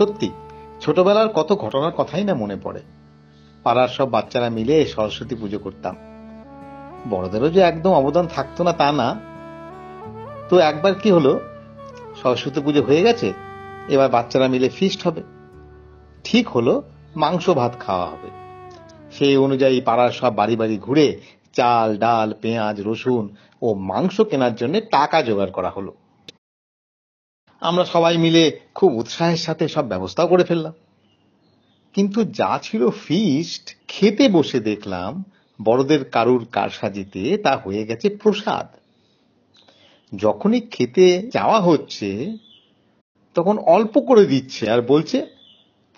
সত্যি ছোটবেলার কত ঘটনার কথাই না মনে পড়ে। পাড়ার সব বাচ্চারা মিলে সরস্বতী পুজো করতাম। বড়দেরও যে একদম অবদান থাকতো না তা না। তো একবার কি হলো, সরস্বতী পুজো হয়ে গেছে, এবার বাচ্চারা মিলে ফিস্ট হবে। ঠিক হলো, মাংস ভাত খাওয়া হবে। সেই অনুযায়ী পাড়ার সব বাড়ি বাড়ি ঘুরে চাল, ডাল, পেঁয়াজ, রসুন ও মাংস কেনার জন্য টাকা জোগাড় করা হলো। আমরা সবাই মিলে খুব উৎসাহের সাথে সব ব্যবস্থাও করে ফেললাম। কিন্তু যা ছিল ফিস্ট, খেতে বসে দেখলাম বড়দের কারুর কারসাজিতে তা হয়ে গেছে প্রসাদ। যখনই খেতে যাওয়া হচ্ছে তখন অল্প করে দিচ্ছে আর বলছে,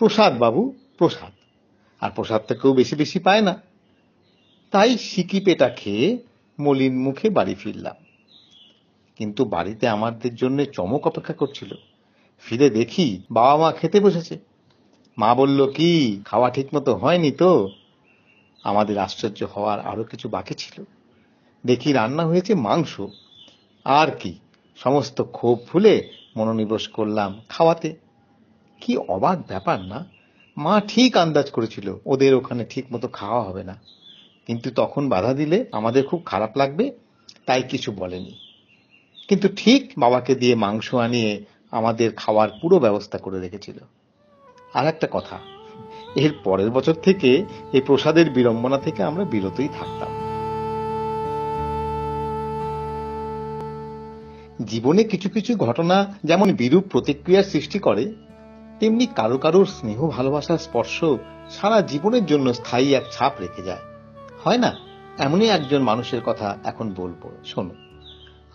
প্রসাদ বাবু, প্রসাদ। আর প্রসাদটা কেউ বেশি বেশি পায় না। তাই সিকি পেটা খেয়ে মলিন মুখে বাড়ি ফিরলাম। কিন্তু বাড়িতে আমাদের জন্য চমক অপেক্ষা করছিল। ফিরে দেখি বাবা মা খেতে বসেছে। মা বলল, কি খাওয়া ঠিক মতো হয়নি তো? আমাদের আশ্চর্য হওয়ার আরো কিছু বাকি ছিল। দেখি রান্না হয়েছে মাংস। আর কি, সমস্ত ক্ষোভ ভুলে মনোনিবেশ করলাম খাওয়াতে। কি অবাক ব্যাপার না? মা ঠিক আন্দাজ করেছিল ওদের ওখানে ঠিক মতো খাওয়া হবে না, কিন্তু তখন বাধা দিলে আমাদের খুব খারাপ লাগবে, তাই কিছু বলেনি। কিন্তু ঠিক বাবাকে দিয়ে মাংস আনিয়ে আমাদের খাওয়ার পুরো ব্যবস্থা করে রেখেছিল। আর একটা কথা, এর পরের বছর থেকে এই প্রসাদের বিড়ম্বনা থেকে আমরা বিরতই থাকতাম। জীবনে কিছু কিছু ঘটনা যেমন বিরূপ প্রতিক্রিয়ার সৃষ্টি করে, তেমনি কারো কারোর স্নেহ ভালোবাসার স্পর্শ সারা জীবনের জন্য স্থায়ী এক ছাপ রেখে যায়, হয় না? এমনই একজন মানুষের কথা এখন বলবো, শোনো।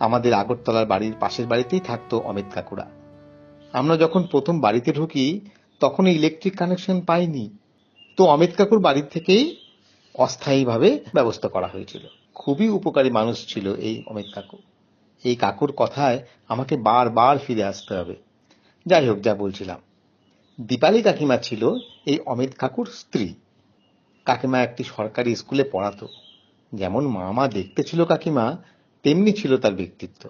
আমাদের আগরতলার বাড়ির পাশের বাড়িতেই থাকতো অমিত কাকুরা। আমরা যখন প্রথম বাড়িতে ঢুকি তখন ইলেকট্রিক কানেকশন পাইনি। তো অমিত কাকুর বাড়ি থেকেই অস্থায়ীভাবে ব্যবস্থা করা হয়েছিল। খুবই উপকারী মানুষ ছিল এই অমিত কাকু। এই কাকুর কথায় আমাকে বারবার ফিরে আসতে হবে। যাই হোক, যা বলছিলাম, দীপালি কাকিমা ছিল এই অমিত কাকুর স্ত্রী। কাকিমা একটি সরকারি স্কুলে পড়াতো। যেমন মা দেখতে ছিল কাকিমা, তেমনি ছিল তার ব্যক্তিত্ব।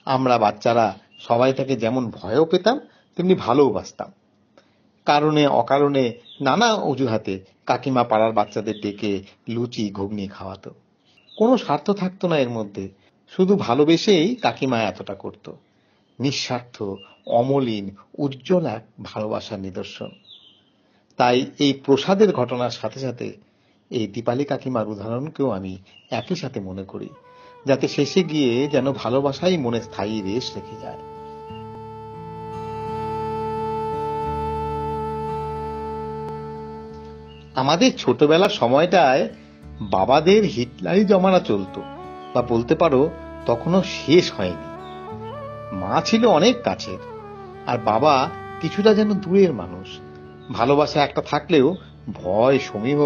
আমরা বাচ্চারা সবাই তাকে যেমন ভয়ও পেতাম, তেমনি ভালোবাসতাম। কারণে অকারণে নানা অজুহাতে কাকিমা পাড়ার বাচ্চাদের ডেকে লুচি ঘুগনি খাওয়াতো। কোনো স্বার্থ থাকতো না এর মধ্যে, শুধু ভালোবেসেই কাকিমা এতটা করত। নিঃস্বার্থ, অমলিন, উজ্জ্বল এক ভালোবাসার নিদর্শন। তাই এই প্রসাদের ঘটনার সাথে সাথে এই দীপালি কাকিমার উদাহরণকেও আমি একই সাথে মনে করি, যাতে শেষে গিয়ে যেন ভালোবাসাই মনে স্থায়ী রেশ রেখে যায়। আমাদের ছোটবেলার সময়টায় বাবাদের হিটলারি জমানা চলতো, বা বলতে পারো তখনও শেষ হয়নি। মা ছিল অনেক কাছের, আর বাবা কিছুটা যেন দূরের মানুষ। ভালোবাসা একটা থাকলেও ভয়, সমীহ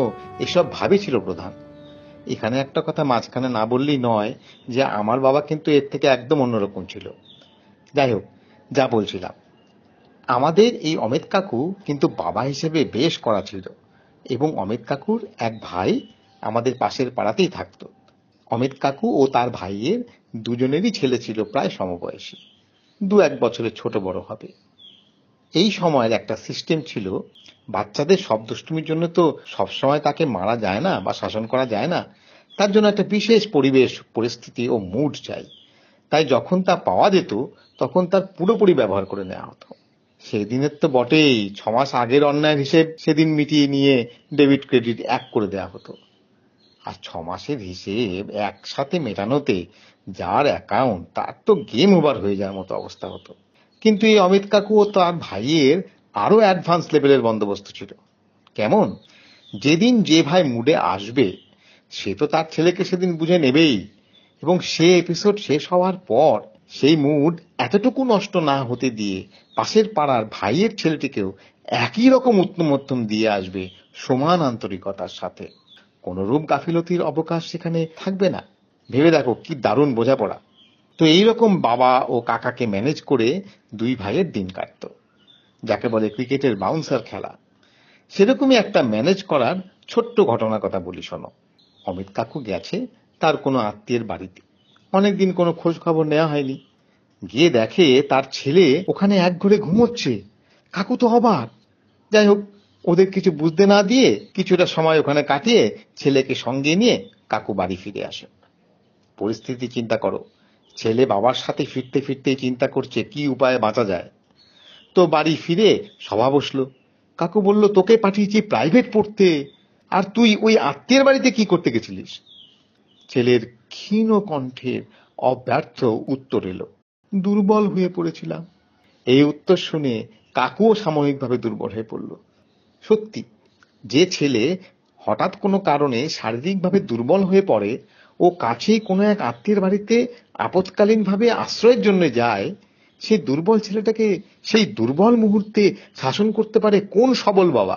এসব ভাবে ছিল প্রধান। এখানে একটা কথা মাঝখানে না বললেই নয়, যে আমার বাবা কিন্তু এর থেকে একদম অন্যরকম ছিল। যাই হোক, যা বলছিলাম, আমাদের এই অমিত কাকু কিন্তু বাবা হিসেবে বেশ কড়া ছিল। এবং অমিত কাকুর এক ভাই আমাদের পাশের পাড়াতেই থাকতো। অমিত কাকু ও তার ভাইয়ের দুজনেরই ছেলে ছিল প্রায় সমবয়সী, 2-1 বছরের ছোট বড় হবে। এই সময়ের একটা সিস্টেম ছিল, বাচ্চাদের সব দুষ্টুমির জন্য তো সবসময় তাকে মারা যায় না বা শাসন করা যায় না। তার জন্য একটা বিশেষ পরিবেশ, পরিস্থিতি ও মুড চাই। তাই যখন তা পাওয়া যেত তখন তার পুরোপুরি ব্যবহার করে নেওয়া হতো। সেদিনের তো বটেই, 6 মাস আগের অন্যায়ের হিসেব সেদিন মিটিয়ে নিয়ে ডেবিট ক্রেডিট এক করে দেওয়া হতো। আর 6 মাসের হিসেব একসাথে মেটানোতে যার অ্যাকাউন্ট, তার তো গেম ওভার হয়ে যাওয়ার মতো অবস্থা হতো। কিন্তু এই অমিত কাকু ও তার ভাইয়ের আরো অ্যাডভান্স লেভেলের বন্দোবস্ত ছিল। কেমন? যেদিন যে ভাই মুডে আসবে সে তো তার ছেলেকে সেদিন বুঝে নেবেই, এবং সে এপিসোড শেষ হওয়ার পর সেই মুড এতটুকু নষ্ট না হতে দিয়ে পাশের পাড়ার ভাইয়ের ছেলেটিকেও একই রকম উত্তমোত্তম দিয়ে আসবে, সমান আন্তরিকতার সাথে। কোনরূপ গাফিলতির অবকাশ সেখানে থাকবে না। ভেবে দেখো কি দারুণ বোঝাপড়া। তো এইরকম বাবা ও কাকাকে ম্যানেজ করে দুই ভাইয়ের দিন কাটত, যাকে বলে ক্রিকেটের বাউন্সার খেলা। সেরকমই একটা ম্যানেজ করার ছোট্ট ঘটনার কথা বলি, শোনো। অমিত কাকু গেছে তার কোনো আত্মীয়ের বাড়িতে। অনেকদিন কোনো খোঁজ খবর নেওয়া হয়নি। গিয়ে দেখে তার ছেলে ওখানে একঘরে ঘুমোচ্ছে। কাকু তো অবাক। যাই হোক, ওদের কিছু বুঝতে না দিয়ে কিছুটা সময় ওখানে কাটিয়ে ছেলেকে সঙ্গে নিয়ে কাকু বাড়ি ফিরে আসে। পরিস্থিতি চিন্তা করো, ছেলে বাবার সাথে ফিরতে ফিরতেই চিন্তা করছে কি উপায়ে বাঁচা যায়। তো বাড়ি ফিরে সভা বসলো। কাকু বলল, তোকে পাঠিয়েছি প্রাইভেট পড়তে, আর তুই ওই আত্মীয়ের বাড়িতে কি করতে গেছিলিস? ছেলের ক্ষীণ কণ্ঠের অব্যর্থ উত্তর এলো, দুর্বল হয়ে পড়েছিলাম। এই উত্তর শুনে কাকুও সাময়িকভাবে দুর্বল হয়ে পড়ল। সত্যি, যে ছেলে হঠাৎ কোনো কারণে শারীরিকভাবে দুর্বল হয়ে পড়ে ও কাছেই কোনো এক আত্মীয়ের বাড়িতে আপৎকালীনভাবে আশ্রয়ের জন্য যায়, সেই দুর্বল ছেলেটাকে সেই দুর্বল মুহূর্তে শাসন করতে পারে কোন সবল বাবা?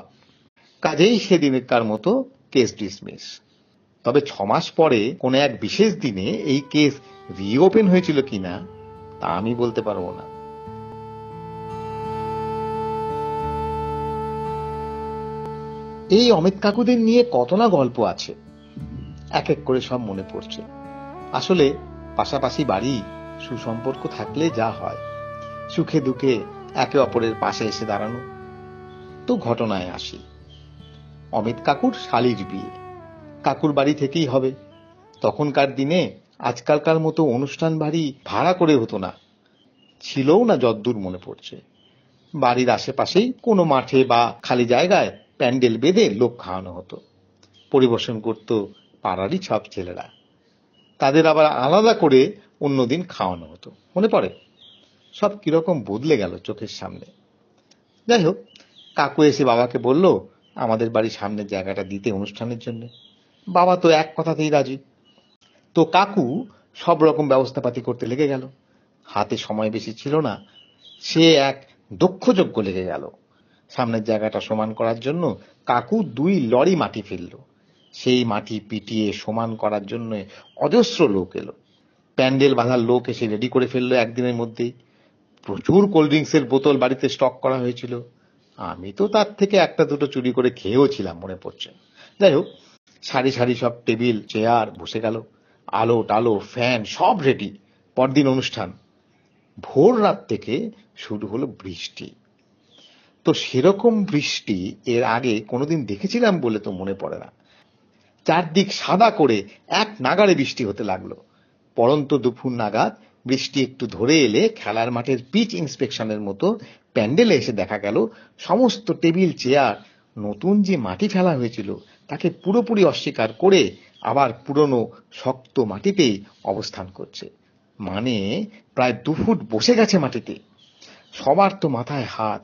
কাজেই সেদিনকার মতো কেস ডিসমিস। তবে 6 মাস পরে কোনো এক বিশেষ দিনে এই কেস রিওপেন হয়েছিল কিনা তা আমি বলতে পারবো না। এই অমিত কাকুদের নিয়ে কত না গল্প আছে, এক এক করে সব মনে পড়ছে। আসলে পাশাপাশি বাড়ি, সুসম্পর্ক থাকলে যা হয়, সুখে দুঃখে একে অপরের পাশে এসে দাঁড়ানো। তো ঘটনায় আসি। অমিত কাকুর শালির বিয়ে কাকুর বাড়ি থেকেই হবে। তখনকার দিনে আজকালকার মতো অনুষ্ঠান বাড়ি ভাড়া করে হতো না, ছিলও না যদ্দূর মনে পড়ছে। বাড়ির আশেপাশেই কোনো মাঠে বা খালি জায়গায় প্যান্ডেল বেঁধে লোক খাওয়ানো হতো। পরিবেশন করত পাড়ারই সব ছেলেরা। তাদের আবার আলাদা করে অন্যদিন খাওয়ানো হতো। মনে পড়ে? সব কিরকম বদলে গেল চোখের সামনে। যাই হোক, কাকু এসে বাবাকে বলল আমাদের বাড়ির সামনের জায়গাটা দিতে অনুষ্ঠানের জন্য। বাবা তো এক কথাতেই রাজি। তো কাকু সব রকম ব্যবস্থাপাতি করতে লেগে গেল। হাতে সময় বেশি ছিল না, সে এক দক্ষযজ্ঞ লেগে গেল। সামনের জায়গাটা সমান করার জন্য কাকু 2 লরি মাটি ফেলল। সেই মাটি পিটিয়ে সমান করার জন্য অজস্র লোক এলো। প্যান্ডেল বাঁধার লোক এসে রেডি করে ফেললো একদিনের মধ্যেই। প্রচুর কোল্ড ড্রিঙ্কসের বোতল বাড়িতে স্টক করা হয়েছিল। আমি তো তার থেকে একটা দুটো চুরি করে খেয়েও ছিলাম, মনে পড়ছে। যাই হোক, সারি সারি সব টেবিল চেয়ার বসে গেল। আলো টালো ফ্যান সব রেডি। পরদিন অনুষ্ঠান। ভোর রাত থেকে শুরু হলো বৃষ্টি। তো সেরকম বৃষ্টি এর আগে কোনোদিন দেখেছিলাম বলে তো মনে পড়ে না। চারদিক সাদা করে এক নাগাড়ে বৃষ্টি হতে লাগলো। পড়ন্ত দুপুর নাগাদ বৃষ্টি একটু ধরে এলে খেলার মাঠের পিচ ইন্সপেকশনের মতো প্যান্ডেলে এসে দেখা গেল সমস্ত টেবিল চেয়ার নতুন যে মাটি ফেলা হয়েছিল তাকে পুরোপুরি অস্বীকার করে আবার পুরনো শক্ত মাটিতেই অবস্থান করছে। মানে প্রায় 2 ফুট বসে গেছে মাটিতে। সবার তো মাথায় হাত,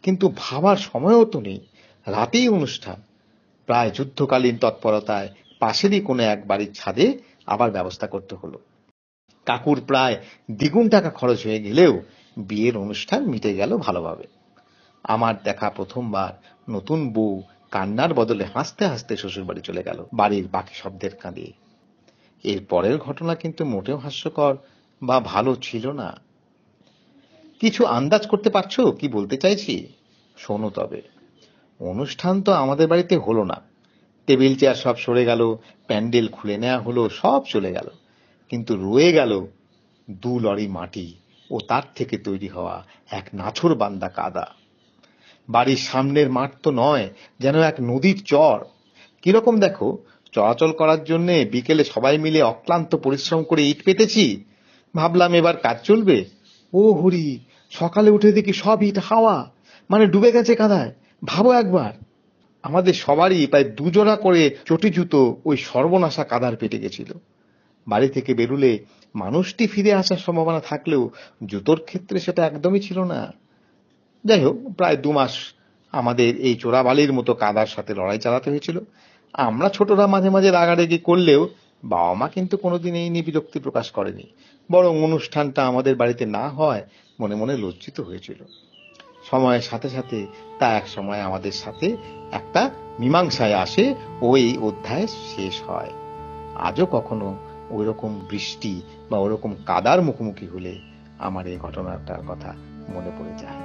কিন্তু ভাবার সময়ও তো নেই। রাতেই অনুষ্ঠান। প্রায় যুদ্ধকালীন তৎপরতায় পাশেরই কোনো এক বাড়ির ছাদে আবার ব্যবস্থা করতে হলো। কাকুর প্রায় দ্বিগুণ টাকা খরচ হয়ে গেলেও বিয়ের অনুষ্ঠান মিটে গেল ভালোভাবে। আমার দেখা প্রথমবার নতুন বউ কান্নার বদলে হাসতে হাসতে শ্বশুর বাড়ি চলে গেল, বাড়ির বাকি শব্দের কাঁদিয়ে। এর পরের ঘটনা কিন্তু মোটেও হাস্যকর বা ভালো ছিল না। কিছু আন্দাজ করতে পারছো কি বলতে চাইছি? শোনো তবে। অনুষ্ঠান তো আমাদের বাড়িতে হলো না। টেবিল চেয়ার সব সরে গেল, প্যান্ডেল খুলে নেওয়া হলো, সব চলে গেল। কিন্তু রয়ে গেল 2 লরি মাটি ও তার থেকে তৈরি হওয়া এক নাছোড়বান্দা কাদা। বাড়ির সামনের মাঠ তো নয়, যেন এক নদীর চর। কিরকম দেখো, চলাচল করার জন্য বিকেলে সবাই মিলে অক্লান্ত পরিশ্রম করে ইট পেতেছি। ভাবলাম এবার কাজ চলবে। ও হরি, সকালে উঠে দেখি সব ইট হাওয়া, মানে ডুবে গেছে কাদায়। ভাবো একবার। আমাদের সবারই প্রায় 2 জোড়া করে চটি জুতো ওই সর্বনাশা কাদার পেটে গেছিল। বাড়ি থেকে বেরুলে মানুষটি ফিরে আসার সম্ভাবনা থাকলেও জুতোর ক্ষেত্রে সেটা একদমই ছিল না। যাই হোক, প্রায় 2 মাস আমাদের এই চোরাবালির মতো কাদার সাথে লড়াই চালাতে হয়েছিল। আমরা ছোটরা মাঝে মাঝে রাগারাগি করলেও বাবা মা কিন্তু কোনোদিন এই নিয়ে বিরক্তি প্রকাশ করেনি। বরং অনুষ্ঠানটা আমাদের বাড়িতে না হয় মনে মনে লজ্জিত হয়েছিল। সময়ের সাথে সাথে তা এক সময় আমাদের সাথে একটা মীমাংসায় আসে ও এই অধ্যায় শেষ হয়। আজও কখনো ওইরকম বৃষ্টি বা ওরকম কাদার মুখোমুখি হলে আমার এই ঘটনাটার কথা মনে পড়ে যায়।